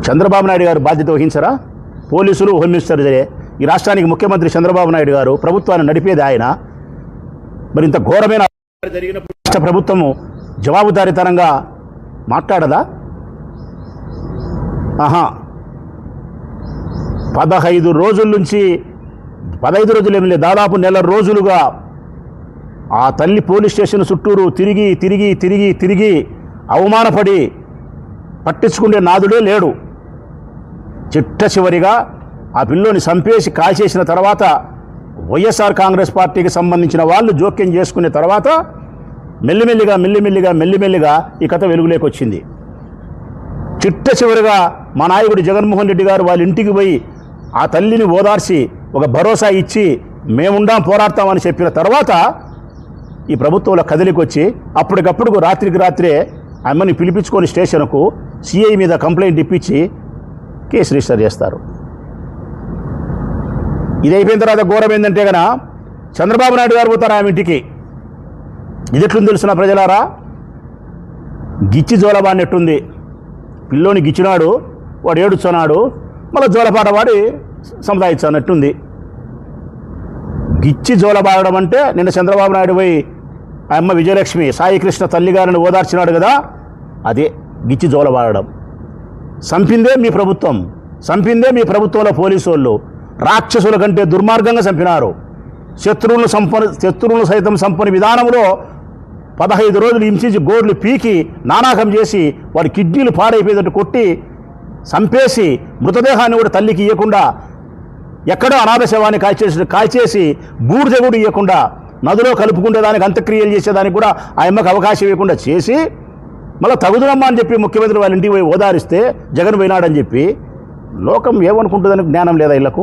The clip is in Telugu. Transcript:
చంద్రబాబు నాయుడు గారు బాధ్యత వహించరా? పోలీసులు, హోమ్ మినిస్టర్ ఈ రాష్ట్రానికి ముఖ్యమంత్రి చంద్రబాబు నాయుడు గారు, ప్రభుత్వాన్ని నడిపేది ఆయన. మరి ఇంత ఘోరమైన జరిగినప్పుడు రాష్ట్ర ప్రభుత్వము జవాబుదారీతనంగా మాట్లాడదా? 15 రోజుల నుంచి 15 రోజులు ఏమి లేదు, దాదాపు నెల రోజులుగా ఆ తల్లి పోలీస్ స్టేషన్ చుట్టూరు తిరిగి తిరిగి తిరిగి తిరిగి అవమానపడి పట్టించుకునే నాదుడే లేడు. చిట్ట చివరిగా ఆ పిల్లోని చంపేసి కాల్చేసిన తర్వాత వైఎస్ఆర్ కాంగ్రెస్ పార్టీకి సంబంధించిన వాళ్ళు జోక్యం చేసుకునే తర్వాత మెల్లిమెల్లిగా ఈ కథ వెలుగులోకి వచ్చింది. చిట్ట చివరిగా మా నాయకుడు జగన్మోహన్ రెడ్డి గారు వాళ్ళ ఇంటికి పోయి ఆ తల్లిని ఓదార్చి ఒక భరోసా ఇచ్చి మేముండాం, పోరాడతామని చెప్పిన తర్వాత ఈ ప్రభుత్వంలో కదిలికి వచ్చి అప్పటికప్పుడు రాత్రికి రాత్రే అమ్మని పిలిపించుకొని స్టేషన్కు సిఐ మీద కంప్లైంట్ ఇప్పించి కేసు రిజిస్టర్ చేస్తారు. ఇది అయిపోయిన తర్వాత ఘోరం ఏంటంటే కనుక చంద్రబాబు నాయుడు గారు పోతారు ఆమె ఇంటికి. ఇది ఎట్లుంది తెలుసునా ప్రజలారా? గిచ్చి జోలబాడినట్టుంది. పిల్లోని గిచ్చినాడు, వాడు ఏడుచున్నాడు, మళ్ళీ జోలపాట వాడి సముదాయించన్నట్టుంది. గిచ్చి జోలబాడడం అంటే నిన్న చంద్రబాబు నాయుడు పోయి ఆ అమ్మ విజయలక్ష్మి సాయికృష్ణ తల్లిగారిని ఓదార్చినాడు కదా, అదే గిచ్చి జోలబాడడం. చంపిందే మీ ప్రభుత్వం, చంపిందే మీ ప్రభుత్వంలో పోలీసు వాళ్ళు. రాక్షసుల కంటే దుర్మార్గంగా చంపినారు. శత్రువులను సైతం చంపని విధానంలో 15 రోజులు హింసించి గోర్లు పీకి నానాకం చేసి వాడి కిడ్నీలు పాడైపోయేటట్టు కొట్టి చంపేసి మృతదేహాన్ని కూడా తల్లికి ఇవ్వకుండా, ఎక్కడో అనాథ శవాన్ని కాల్చేసి బూడిద కూడా ఇవ్వకుండా, నదిలో కలుపుకుంటే దానికి అంత్యక్రియలు చేసేదానికి కూడా ఆ అమ్మకు అవకాశం ఇవ్వకుండా చేసి మళ్ళీ తగుదునమ్మా అని చెప్పి ముఖ్యమంత్రి వాళ్ళ ఇంటికి పోయి ఓదారిస్తే జగన్ పోయినాడని చెప్పి లోకం ఏమనుకుంటుందని జ్ఞానం లేదా ఇళ్లకు?